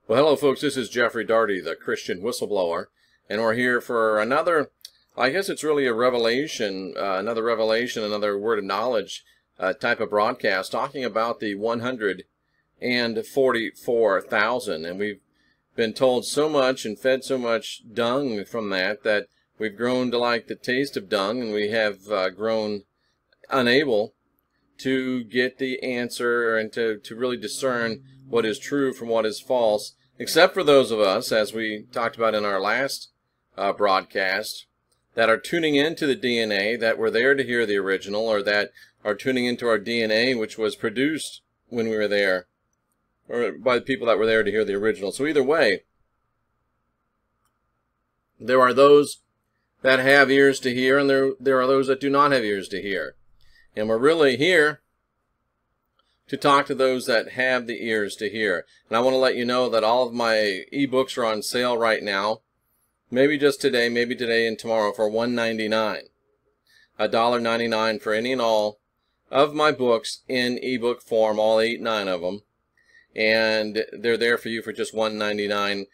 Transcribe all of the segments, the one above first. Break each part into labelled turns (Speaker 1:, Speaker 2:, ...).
Speaker 1: Well, hello folks, this is Daugherty, the Christian Whistleblower, and we're here for another, I guess it's really a revelation, another word of knowledge type of broadcast, talking about the 144,000, and we've been told so much and fed so much dung from that we've grown to like the taste of dung, and we have grown unable to get the answer and to really discern what is true from what is false, except for those of us, as we talked about in our last broadcast, that are tuning into the DNA, that were there to hear the original, or that are tuning into our DNA, which was produced when we were there, or by the people that were there to hear the original. So either way, there are those that have ears to hear, and there are those that do not have ears to hear. And we're really here to talk to those that have the ears to hear. And I want to let you know that all of my ebooks are on sale right now. Maybe just today, maybe today and tomorrow for $1.99. $1.99 for any and all of my books in ebook form, all 9 of them. And they're there for you for just $1.99.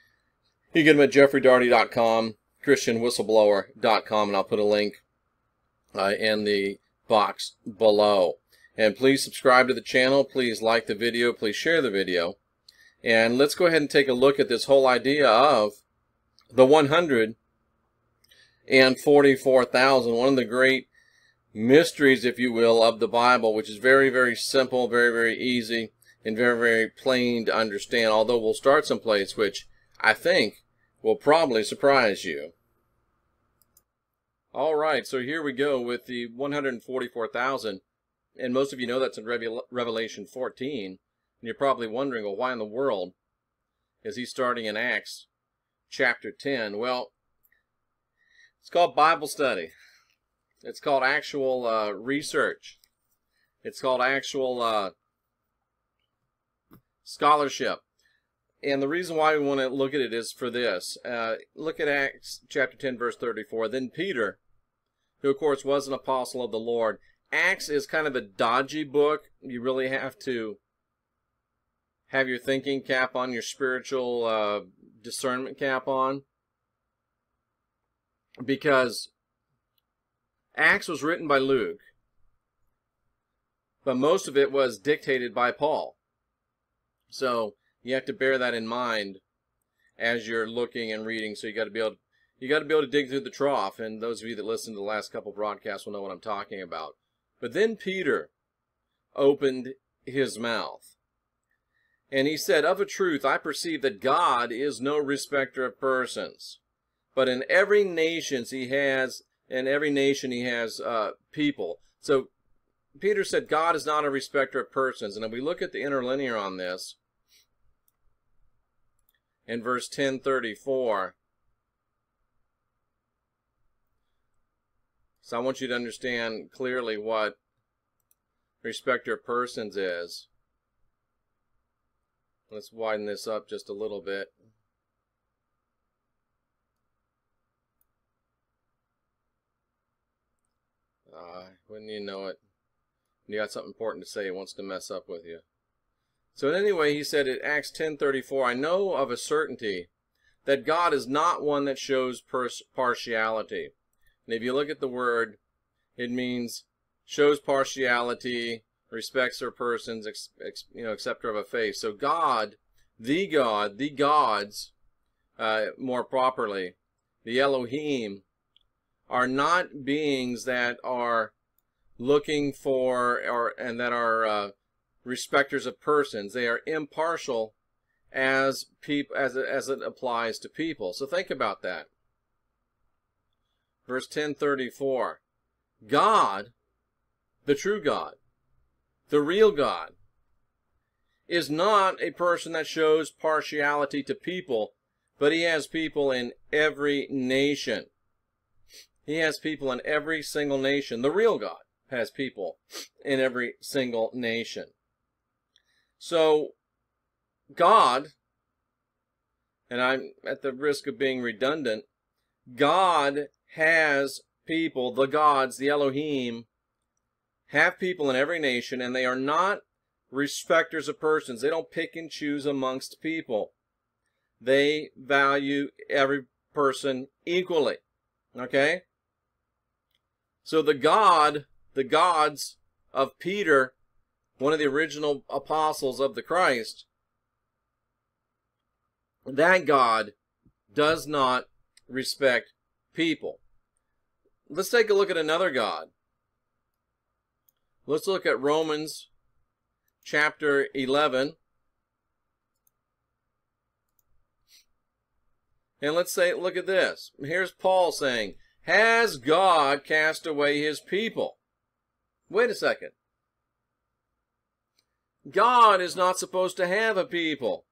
Speaker 1: You get them at jeffreydaugherty.com, christianwhistleblower.com, and I'll put a link in the box below. And please subscribe to the channel, please like the video, please share the video. And let's go ahead and take a look at this whole idea of the 144,000, one of the great mysteries, if you will, of the Bible, which is very, very simple, very, very easy, and very, very plain to understand, although we'll start someplace which I think will probably surprise you. All right, so here we go with the 144,000. And most of you know that's in Revelation 14. And you're probably wondering, well, why in the world is he starting in Acts chapter 10? Well, it's called Bible study. It's called actual research. It's called actual scholarship. And the reason why we want to look at it is for this. Look at Acts chapter 10, verse 34. Then Peter, who of course was an apostle of the Lord. Acts is kind of a dodgy book. You really have to have your thinking cap on, your spiritual discernment cap on, because Acts was written by Luke, but most of it was dictated by Paul. So you have to bear that in mind as you're looking and reading. So you got to be able to dig through the trough. And those of you that listened to the last couple broadcasts will know what I'm talking about. But then Peter opened his mouth, and he said, "Of a truth, I perceive that God is no respecter of persons, but in every nation he has people." So Peter said God is not a respecter of persons. And if we look at the interlinear on this, in verse 1034, so I want you to understand clearly what respecter of persons is. Let's widen this up just a little bit. Wouldn't you know it? When you got something important to say, it wants to mess up with you. So anyway, he said in Acts 10:34, "I know of a certainty that God is not one that shows partiality." And if you look at the word, it means shows partiality, respects their persons, acceptor of a faith. So God, the gods, more properly, the Elohim, are not beings that are looking for and that are respecters of persons. They are impartial as it applies to people. So think about that. Verse 1034, God, the true God, the real God, is not a person that shows partiality to people, but he has people in every nation. He has people in every single nation. The real God has people in every single nation. So God, and I'm at the risk of being redundant, God has people, the gods, the Elohim, have people in every nation, and they are not respecters of persons. They don't pick and choose amongst people. They value every person equally. Okay? So the gods of Peter, one of the original apostles of the Christ, that God does not respect people. Let's take a look at another God. Let's look at Romans chapter 11. And let's say, look at this. Here's Paul saying, has God cast away his people? Wait a second. God is not supposed to have a people,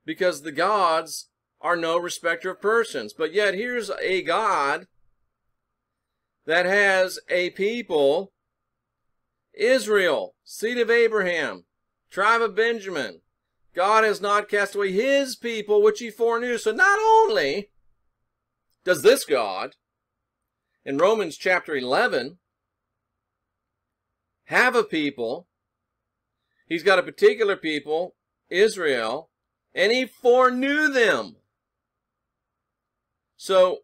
Speaker 1: because the gods are no respecter of persons. But yet here's a God that has a people, Israel, seed of Abraham, tribe of Benjamin. God has not cast away his people, which he foreknew. So not only does this God, in Romans chapter 11, have a people, he's got a particular people, Israel, and he foreknew them. So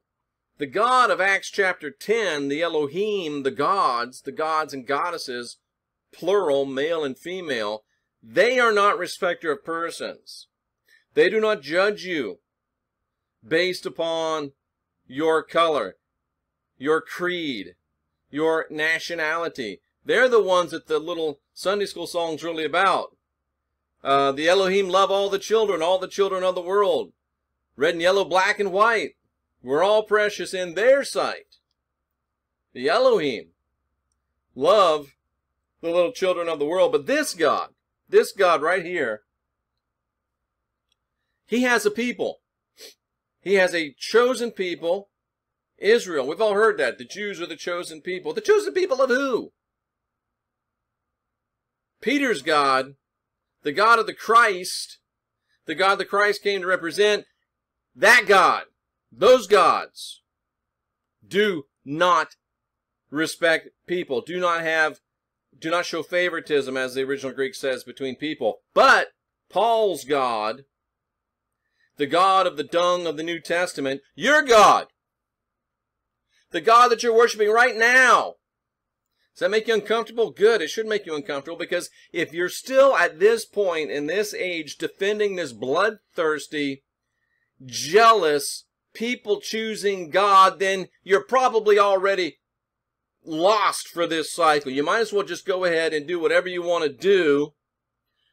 Speaker 1: the God of Acts chapter 10, the Elohim, the gods and goddesses, plural, male and female, they are not respecter of persons. They do not judge you based upon your color, your creed, your nationality. They're the ones that the little Sunday school song's really about. The Elohim love all the children of the world. Red and yellow, black and white. We're all precious in their sight. The Elohim love the little children of the world. But this God right here, he has a people. He has a chosen people, Israel. We've all heard that. The Jews are the chosen people. The chosen people of who? Peter's God, the God of the Christ, the God the Christ came to represent, that God, those gods, do not respect people, do not show favoritism, as the original Greek says, between people. But Paul's God, the God of the dung of the New Testament, your God, the God that you're worshiping right now. Does that make you uncomfortable? Good. It should make you uncomfortable, because if you're still at this point in this age defending this bloodthirsty, jealous, people-choosing God, then you're probably already lost for this cycle. You might as well just go ahead and do whatever you want to do,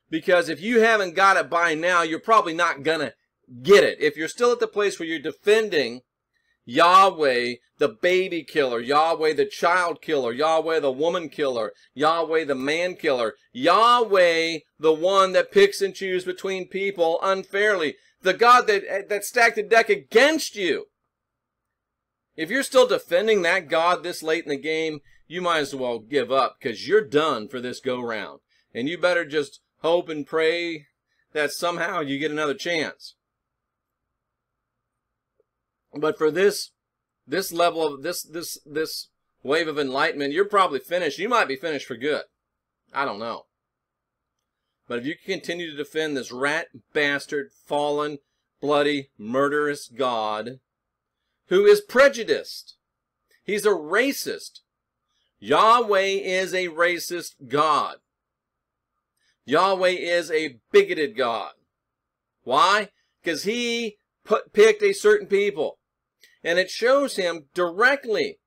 Speaker 1: because if you haven't got it by now, you're probably not going to get it. If you're still at the place where you're defending Yahweh, the baby killer, Yahweh, the child killer, Yahweh, the woman killer, Yahweh, the man killer, Yahweh, the one that picks and chooses between people unfairly, the God that stacked the deck against you. If you're still defending that God this late in the game, you might as well give up, because you're done for this go-round. And you better just hope and pray that somehow you get another chance. But for this level of this wave of enlightenment, you're probably finished. You might be finished for good. I don't know. But if you continue to defend this rat bastard, fallen, bloody, murderous God, who is prejudiced, he's a racist. Yahweh is a racist God. Yahweh is a bigoted God. Why? Because he picked a certain people. And it shows him directly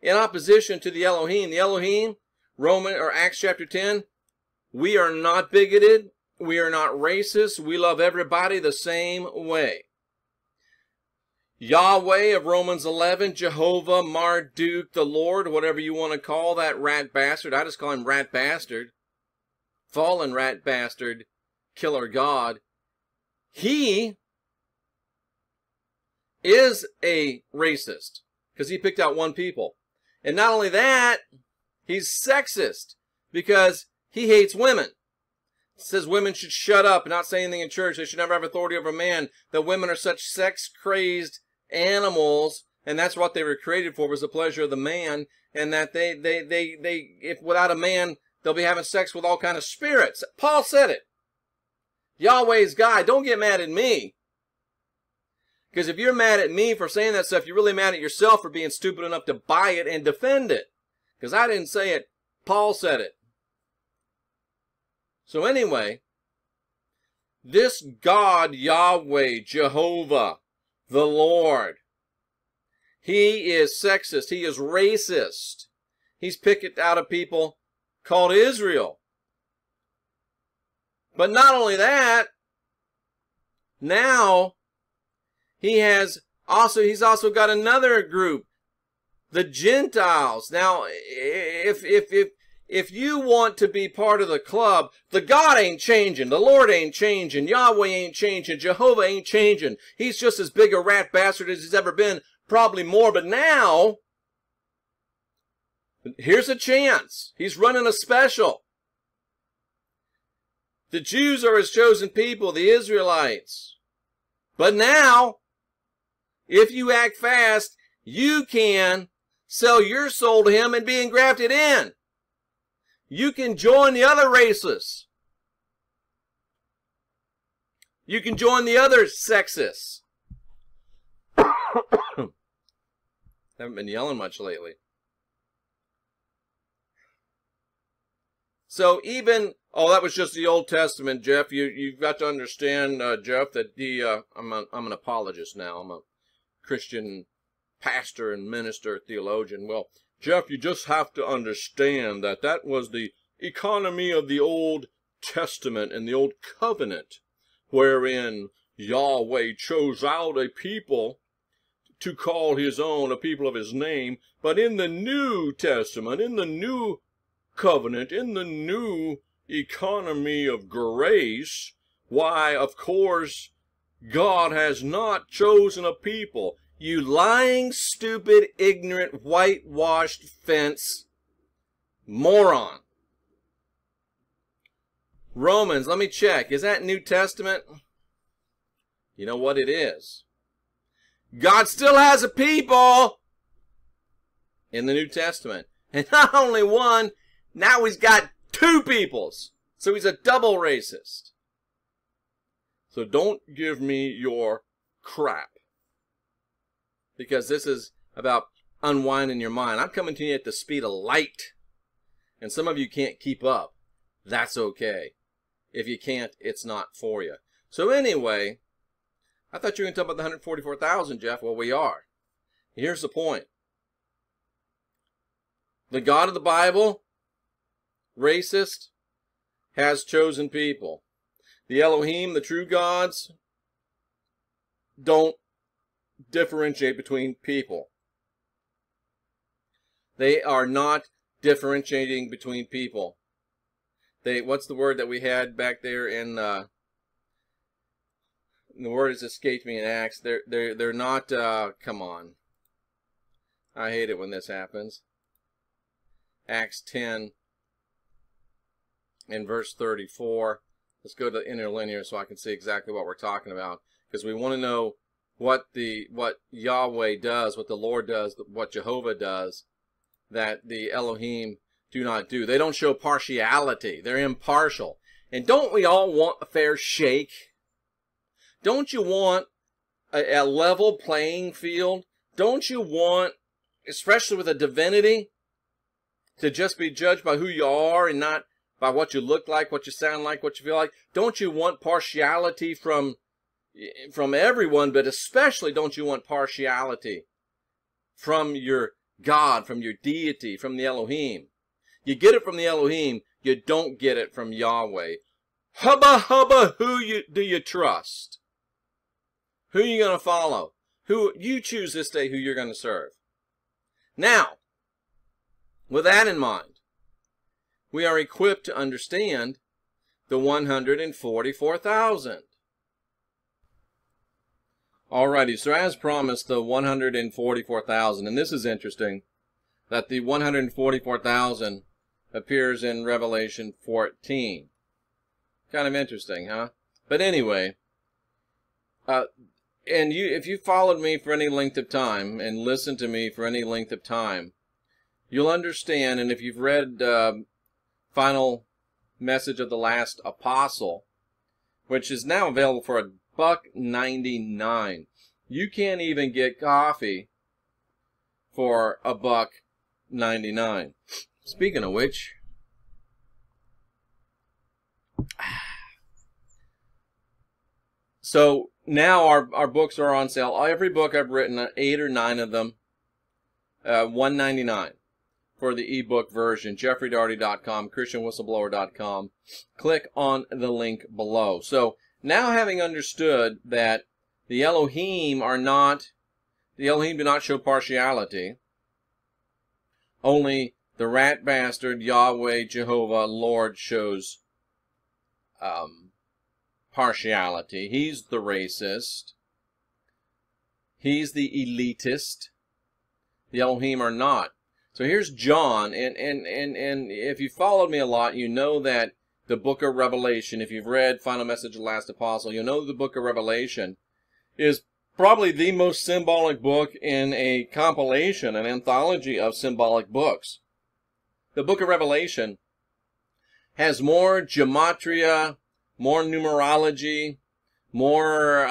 Speaker 1: in opposition to the Elohim. The Elohim, Acts chapter 10, we are not bigoted. We are not racist. We love everybody the same way. Yahweh of Romans 11, Jehovah, Marduk, the Lord, whatever you want to call that rat bastard. I just call him rat bastard. Fallen rat bastard, killer God. He is a racist, because he picked out one people. And not only that, he's sexist, because he hates women. It says women should shut up and not say anything in church. They should never have authority over man. That women are such sex-crazed animals, and that's what they were created for, was the pleasure of the man, and that if without a man, they'll be having sex with all kind of spirits. Paul said it. Yahweh's guy, don't get mad at me. Because if you're mad at me for saying that stuff, you're really mad at yourself for being stupid enough to buy it and defend it. Because I didn't say it. Paul said it. So anyway, this God, Yahweh, Jehovah, the Lord, He is sexist. He is racist. He's picked out a people called Israel. But not only that, now he's also got another group, the Gentiles. Now, if you want to be part of the club, the God ain't changing, the Lord ain't changing, Yahweh ain't changing, Jehovah ain't changing. He's just as big a rat bastard as he's ever been, probably more. But now, here's a chance. He's running a special. The Jews are his chosen people, the Israelites. But now, if you act fast, you can sell your soul to him and be engrafted in. You can join the other races. You can join the other sexists. Haven't been yelling much lately. So even, oh, that was just the Old Testament, Jeff. You've got to understand, Jeff, that I'm an apologist now. I'm a Christian pastor and minister, theologian. Well, Jeff, you just have to understand that that was the economy of the Old Testament and the Old Covenant, wherein Yahweh chose out a people to call his own, a people of his name. But in the New Testament, in the New Covenant, in the new economy of grace, why, of course, God has not chosen a people. You lying, stupid, ignorant, whitewashed fence moron. Romans, let me check. Is that New Testament? You know what it is. God still has a people in the New Testament. And not only one, now he's got two peoples. So he's a double racist. So don't give me your crap. Because this is about unwinding your mind. I'm coming to you at the speed of light. And some of you can't keep up. That's okay. If you can't, it's not for you. So anyway, I thought you were going to talk about the 144,000, Jeff. Well, we are. Here's the point. The God of the Bible, racist, has chosen people. The Elohim, the true gods, don't differentiate between people. They are not differentiating between people. What's the word that we had back there in the word has escaped me in Acts. They're not come on. I hate it when this happens. Acts 10 and verse 34. Let's go to interlinear so I can see exactly what we're talking about, because we want to know what Yahweh does, what the Lord does, what Jehovah does, that the Elohim do not do. They don't show partiality. They're impartial. And don't we all want a fair shake? Don't you want a level playing field? Don't you want, especially with a divinity, to just be judged by who you are and not by what you look like, what you sound like, what you feel like? Don't you want partiality from everyone, but especially don't you want partiality from your God, from your deity, from the Elohim? You get it from the Elohim, you don't get it from Yahweh. Hubba hubba, do you trust? Who are you going to follow? Who you choose this day who you're going to serve. Now, with that in mind, we are equipped to understand the 144,000. Alrighty, so as promised, the 144,000, and this is interesting, that the 144,000 appears in Revelation 14. Kind of interesting, huh? But anyway, if you followed me for any length of time and listened to me for any length of time, you'll understand, and if you've read Final Message of the Last Apostle, which is now available for $1.99. You can't even get coffee for $1.99. Speaking of which, so now our books are on sale. Every book I've written, 8 or 9 of them, $1.99 for the ebook version. JeffreyDaugherty.com, ChristianWhistleBlower.com. Click on the link below. So now, having understood that the Elohim do not show partiality. Only the rat bastard Yahweh, Jehovah, Lord shows partiality. He's the racist. He's the elitist. The Elohim are not. So here's John, and if you followed me a lot, you know that the book of Revelation, if you've read Final Message of the Last Apostle, you'll know the book of Revelation is probably the most symbolic book in a compilation, an anthology of symbolic books. The book of Revelation has more gematria, more numerology, more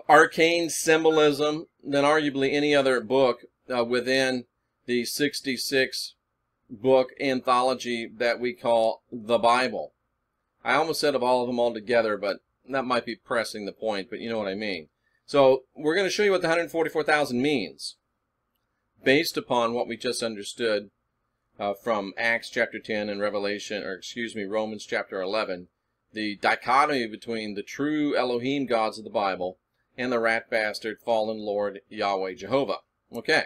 Speaker 1: arcane symbolism than arguably any other book within the 66 book anthology that we call the Bible. I almost said of all of them all together, but that might be pressing the point, but you know what I mean. So we're going to show you what the 144,000 means based upon what we just understood from Acts chapter 10 and Romans chapter 11, the dichotomy between the true Elohim gods of the Bible and the rat bastard fallen Lord Yahweh Jehovah. Okay.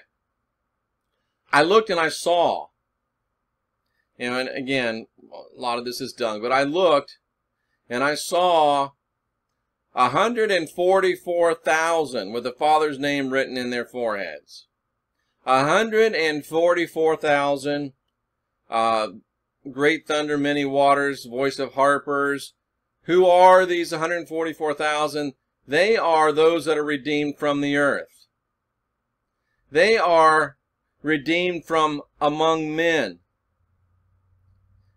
Speaker 1: I looked and I saw, and again, a lot of this is done, but I looked and I saw 144,000 with the Father's name written in their foreheads. 144,000, great thunder, many waters, voice of harpers. Who are these 144,000? They are those that are redeemed from the earth. They are redeemed from among men.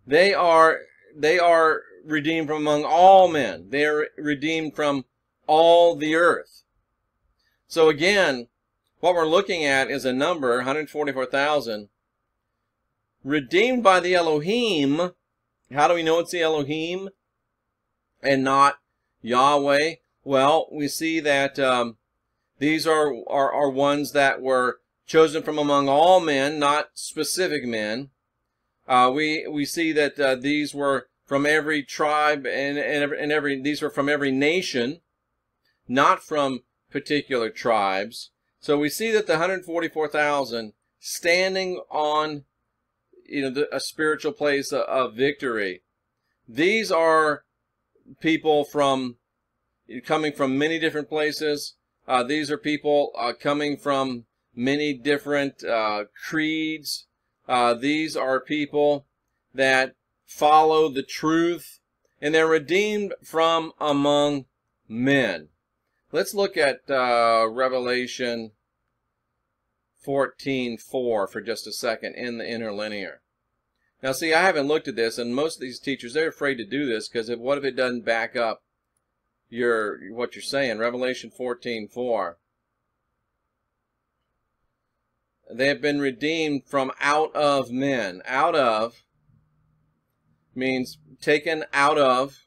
Speaker 1: They are redeemed from among all men. They are redeemed from all the earth. So again, what we're looking at is a number, 144,000, redeemed by the Elohim. How do we know it's the Elohim and not Yahweh? Well, we see that these are ones that were chosen from among all men, not specific men. We see that these were from every tribe and these were from every nation, not from particular tribes. So we see that the 144,000 standing on, a spiritual place of victory. These are people coming from many different places. These are people coming from many different creeds. These are people that follow the truth, and they're redeemed from among men. Let's look at Revelation 14:4 for just a second in the interlinear. Now see, I haven't looked at this, and most of these teachers, they're afraid to do this because what if it doesn't back up what you're saying? Revelation 14:4. They have been redeemed from out of men. Out of means taken out of,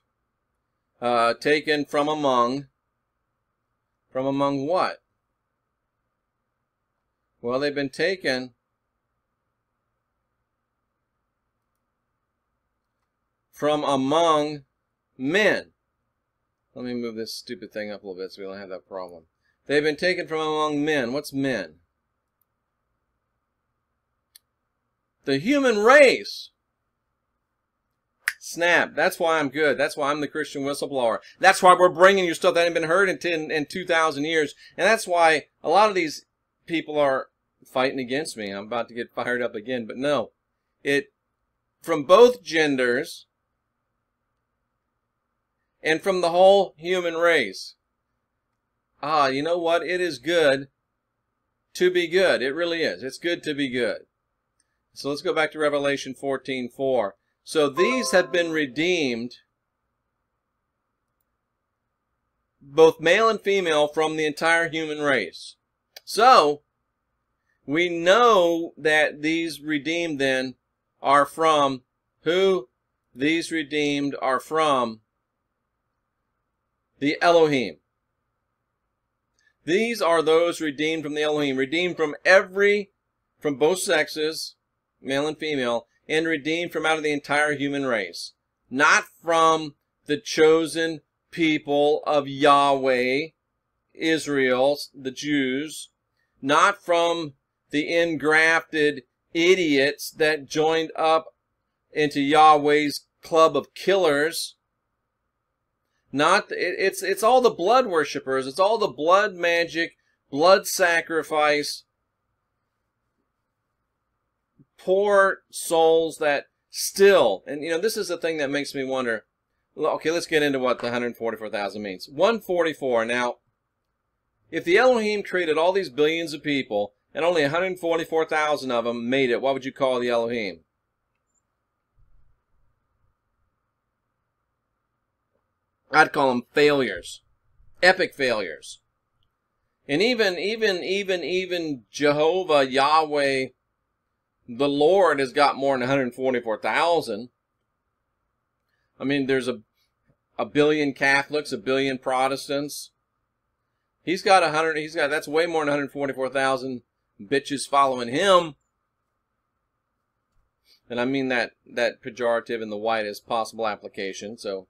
Speaker 1: taken from among. From among what? Well, they've been taken from among men. Let me move this stupid thing up a little bit so we don't have that problem. They've been taken from among men. What's men? The human race. Snap. That's why I'm good. That's why I'm the Christian Whistleblower. That's why we're bringing you stuff that hasn't been heard in 2,000 years. And that's why a lot of these people are fighting against me. I'm about to get fired up again. But no. From both genders and from the whole human race. You know what? It is good to be good. It really is. It's good to be good. So let's go back to Revelation 14:4. So these have been redeemed both male and female from the entire human race. So, we know that these redeemed then are from who? These redeemed are from the Elohim. These are those redeemed from the Elohim, redeemed from both sexes, male and female, and redeemed from out of the entire human race. Not from the chosen people of Yahweh, Israel, the Jews, not from the engrafted idiots that joined up into Yahweh's club of killers. It's all the blood worshippers. It's all the blood magic, blood sacrifice, poor souls that still, and this is the thing that makes me wonder. Okay, let's get into what the 144,000 means. 144. Now, if the Elohim created all these billions of people and only 144,000 of them made it, what would you call the Elohim? I'd call them failures. Epic failures. And even Jehovah, Yahweh, the Lord has got more than 144,000. I mean, there's a billion Catholics, a billion Protestants. That's way more than 144,000 bitches following him. And I mean that pejorative in the widest possible application, so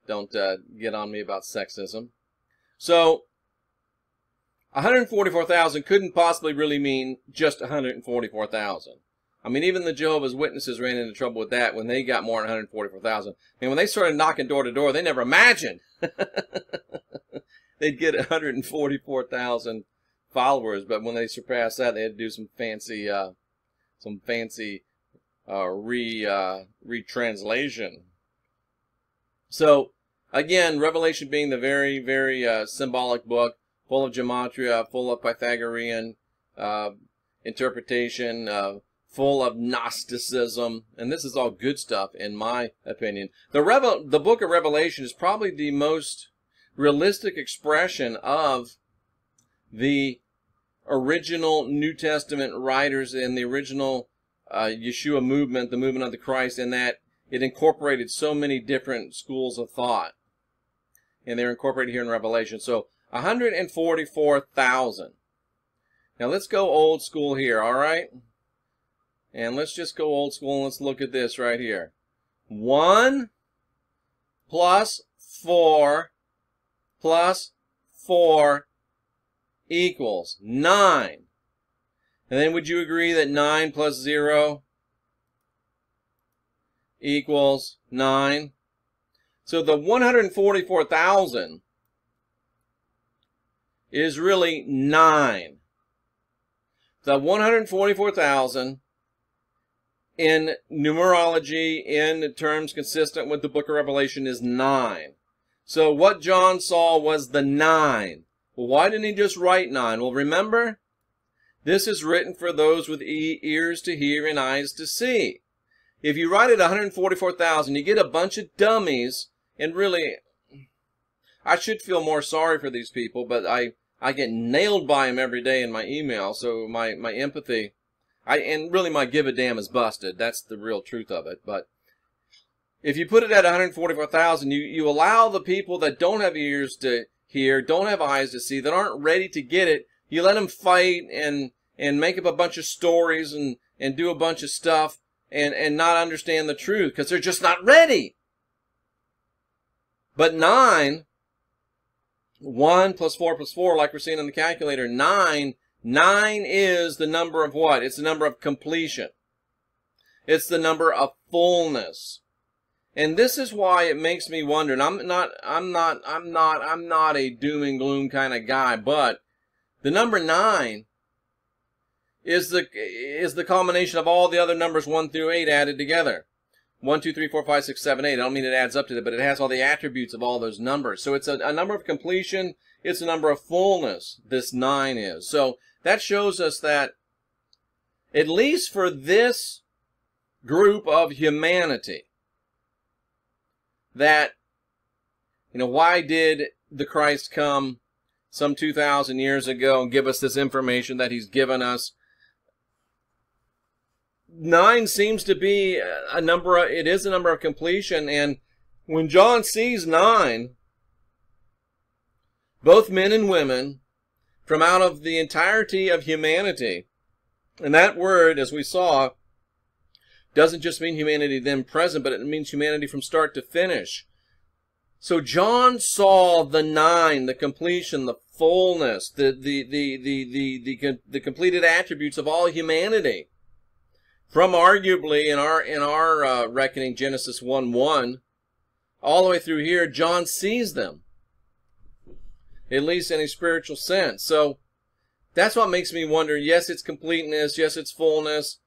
Speaker 1: don't get on me about sexism. So, 144,000 couldn't possibly really mean just 144,000. I mean, even the Jehovah's Witnesses ran into trouble with that when they got more than 144,000. And when they started knocking door to door, they never imagined they'd get 144,000 followers. But when they surpassed that, they had to do some fancy retranslation. So, again, Revelation being the very, very symbolic book, full of gematria, full of Pythagorean interpretation, full of Gnosticism, and this is all good stuff, in my opinion. The book of Revelation is probably the most realistic expression of the original New Testament writers and the original Yeshua movement, the movement of the Christ, in that it incorporated so many different schools of thought. And they're incorporated here in Revelation. So, 144,000. Now, let's go old school here, all right? And let's just go old school and let's look at this right here. 1 plus 4 plus 4 equals 9. And then would you agree that 9 plus 0 equals 9? So the 144,000 is really 9. The 144,000 in numerology, in terms consistent with the book of Revelation, is 9. So what John saw was the 9. Well, why didn't he just write 9? Well, remember, this is written for those with ears to hear and eyes to see. If you write it 144,000, you get a bunch of dummies, and really, I should feel more sorry for these people, but I get nailed by them every day in my email, so my empathy, and really my give a damn is busted. That's the real truth of it. But if you put it at 144,000, you allow the people that don't have ears to hear, don't have eyes to see, that aren't ready to get it, you let them fight and make up a bunch of stories and do a bunch of stuff and not understand the truth because they're just not ready. But 9, 1 plus 4 plus 4, like we're seeing in the calculator, 9 is the number of what? It's the number of completion. It's the number of fullness. And this is why it makes me wonder, and I'm not a doom and gloom kind of guy, but the number 9 is the culmination of all the other numbers 1 through 8 added together. 1, 2, 3, 4, 5, 6, 7, 8. I don't mean it adds up to that, but it has all the attributes of all those numbers. So it's a number of completion. It's a number of fullness, this 9 is. So that shows us that, at least for this group of humanity, that, why did the Christ come some 2,000 years ago and give us this information that he's given us. 9 seems to be a number, it is a number of completion, and when John sees 9, both men and women, from out of the entirety of humanity, and that word, as we saw, doesn't just mean humanity then present, but it means humanity from start to finish. So John saw the 9, the completion, the fullness, the completed attributes of all humanity. From arguably in our reckoning, Genesis 1:1, all the way through here, John sees them, at least in a spiritual sense. So that's what makes me wonder, yes, it's completeness, yes, it's fullness,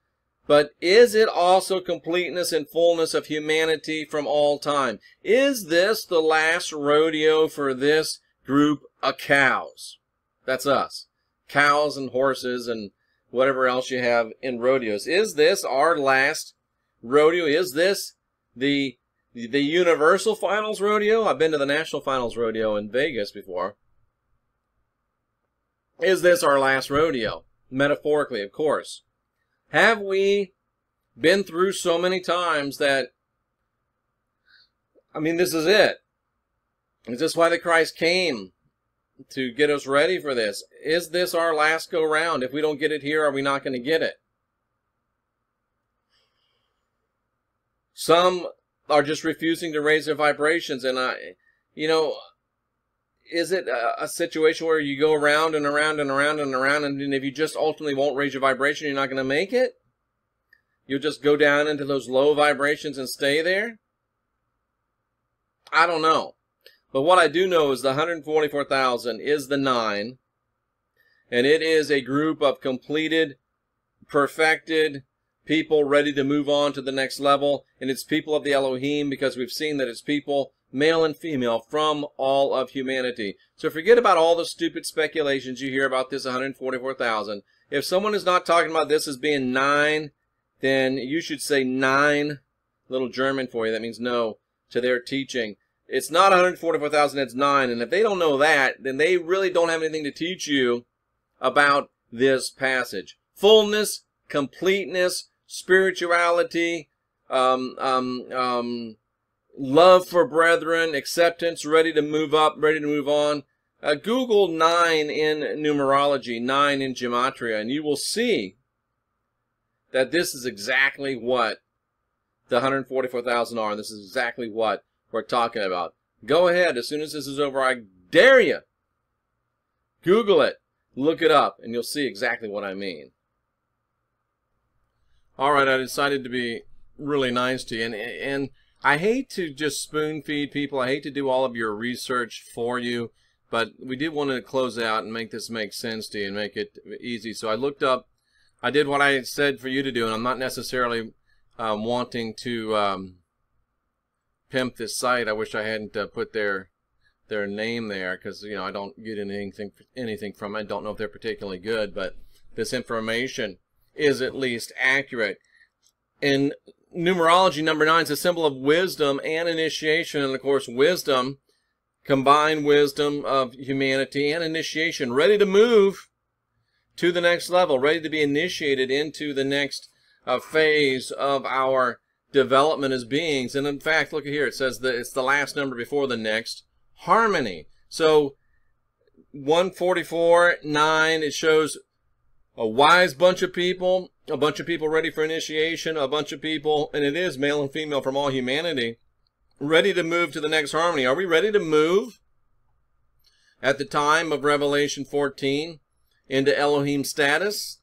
Speaker 1: but is it also completeness and fullness of humanity from all time? Is this the last rodeo for this group of cows? That's us. Cows and horses and whatever else you have in rodeos. Is this our last rodeo? Is this the Universal Finals Rodeo? I've been to the National Finals Rodeo in Vegas before. Is this our last rodeo? Metaphorically, of course. Have we been through so many times that, I mean, this is it? Is this why the Christ came? To get us ready for this? Is this our last go round? If we don't get it here, are we not going to get it? Some are just refusing to raise their vibrations, and is it a situation where you go around and around and around and around, and if you just ultimately won't raise your vibration, you're not going to make it? You'll just go down into those low vibrations and stay there? I don't know. But what I do know is the 144,000 is the 9, and it is a group of completed, perfected people ready to move on to the next level, and it's people of the Elohim, because we've seen that it's people, male and female, from all of humanity. So forget about all the stupid speculations you hear about this 144,000. If someone is not talking about this as being 9, then you should say 9, little German for you, that means no, to their teaching. It's not 144,000, it's 9. And if they don't know that, then they really don't have anything to teach you about this passage. Fullness, completeness, spirituality, love for brethren, acceptance, ready to move up, ready to move on. Google 9 in numerology, 9 in gematria, and you will see that this is exactly what the 144,000 are. And this is exactly what we're talking about. Go ahead, as soon as this is over, I dare you. Google it, look it up, and you'll see exactly what I mean. All right, I decided to be really nice to you, and I hate to just spoon feed people. I hate to do all of your research for you, but we did want to close out and make this make sense to you and make it easy. So I looked up, I did what I said for you to do, and I'm not necessarily wanting to pimp this site. I wish I hadn't put their name there, because I don't get anything from it. I don't know if they're particularly good, but this information is at least accurate. In numerology, number 9 is a symbol of wisdom and initiation, and of course wisdom, combined wisdom of humanity and initiation, ready to move to the next level, ready to be initiated into the next phase of our development as beings. And in fact, look at here, it says that it's the last number before the next, harmony. So 144, 9, it shows a wise bunch of people, a bunch of people ready for initiation, a bunch of people, and it is male and female from all humanity, ready to move to the next harmony. Are we ready to move at the time of Revelation 14 into Elohim status?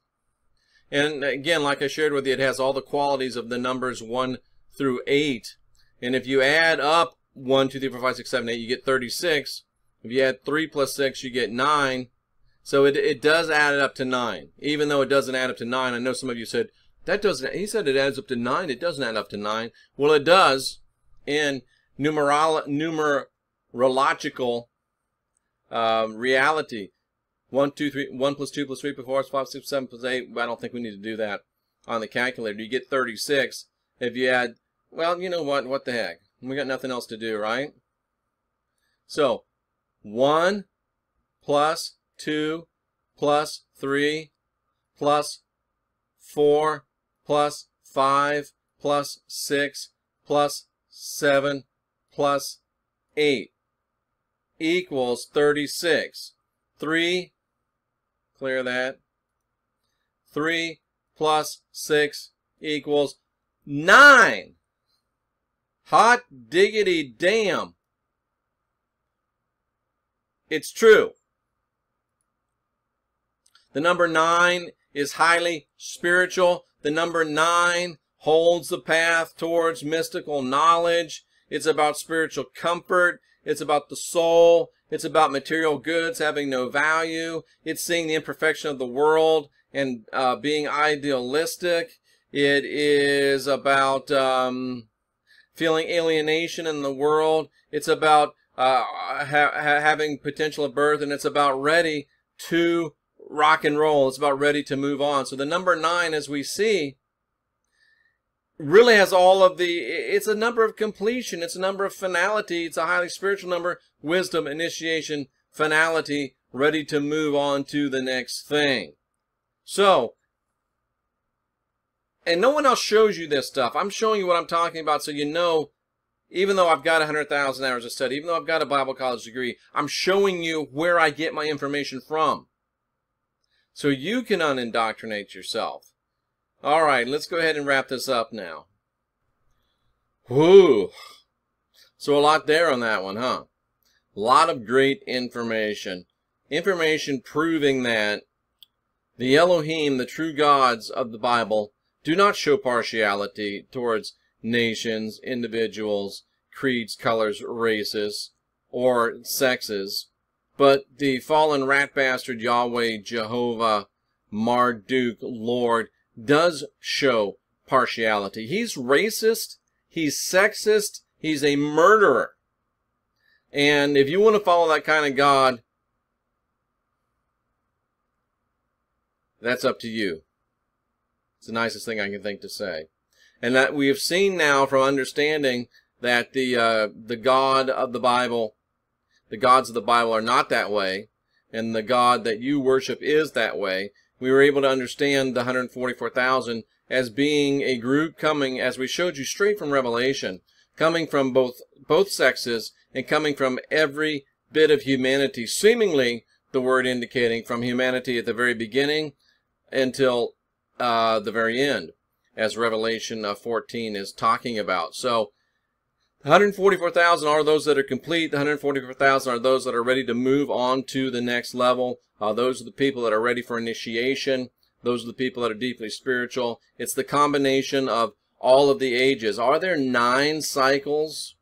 Speaker 1: And again, like I shared with you, it has all the qualities of the numbers 1 through 8. And if you add up 1, 2, 3, 4, 5, 6, 7, 8, you get 36. If you add 3 plus 6, you get 9. So it does add up to 9. Even though it doesn't add up to 9, I know some of you said, that doesn't, he said it adds up to 9. It doesn't add up to 9. Well, it does in numerological reality. 1, 2, 3, 1 plus 2 plus 3 plus 4 plus 5, 6, 7 plus 8. I don't think we need to do that on the calculator. You get 36. If you add, well, you know what the heck? We got nothing else to do, right? So, 1 plus 2 plus 3 plus 4 plus 5 plus 6 plus 7 plus 8 equals 36. 3, clear that, 3 plus 6 equals 9. Hot diggity damn. It's true. The number 9 is highly spiritual. The number 9 holds the path towards mystical knowledge. It's about spiritual comfort. It's about the soul. It's about material goods having no value. It's seeing the imperfection of the world and being idealistic. It is about feeling alienation in the world. It's about having potential of birth, and it's about ready to rock and roll. It's about ready to move on. So the number 9, as we see, really has all of the, it's a number of completion, it's a number of finality, it's a highly spiritual number, wisdom, initiation, finality, ready to move on to the next thing. So, and no one else shows you this stuff. I'm showing you what I'm talking about so you know, even though I've got 100,000 hours of study, even though I've got a Bible college degree, I'm showing you where I get my information from, so you can unindoctrinate yourself. All right, let's go ahead and wrap this up now. Whew. So a lot there on that one, huh? A lot of great information. Information proving that the Elohim, the true gods of the Bible, do not show partiality towards nations, individuals, creeds, colors, races, or sexes. But the fallen rat bastard Yahweh, Jehovah, Marduk, Lord, does show partiality. He's racist, he's sexist, he's a murderer. And if you want to follow that kind of God, that's up to you. It's the nicest thing I can think to say. And that we have seen now from understanding that the God of the Bible, the gods of the Bible are not that way, and the God that you worship is that way. We were able to understand the 144,000 as being a group coming, as we showed you straight from Revelation, coming from both sexes and coming from every bit of humanity, seemingly the word indicating from humanity at the very beginning until the very end, as Revelation 14 is talking about. So the 144,000 are those that are complete. The 144,000 are those that are ready to move on to the next level. Those are the people that are ready for initiation. Those are the people that are deeply spiritual. It's the combination of all of the ages. Are there 9 cycles?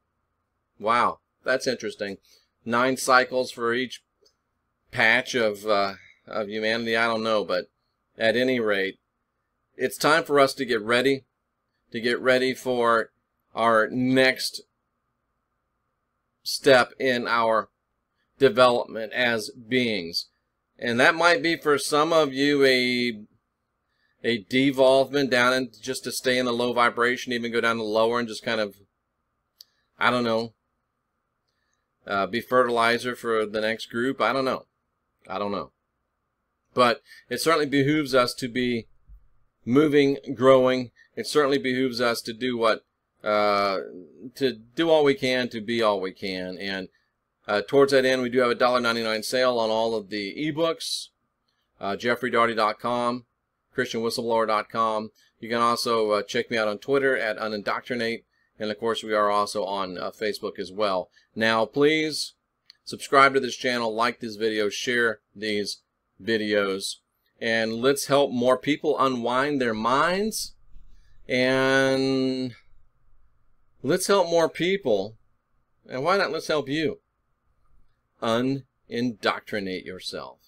Speaker 1: Wow, that's interesting. 9 cycles for each patch of humanity? I don't know, but at any rate, it's time for us to get ready for our next step in our development as beings. And that might be for some of you a devolvement down and just to stay in the low vibration, even go down to lower and just kind of, I don't know, be fertilizer for the next group. I don't know. But it certainly behooves us to be moving, growing. It certainly behooves us to do to do all we can, to be all we can. And towards that end, we do have a $1.99 sale on all of the ebooks. JeffreyDaugherty.com, ChristianWhistleBlower.com. You can also check me out on Twitter at unindoctrinate. And of course, we are also on Facebook as well. Now, please subscribe to this channel, like this video, share these videos, and let's help more people unwind their minds. And let's help more people. And why not let's help you unindoctrinate yourself.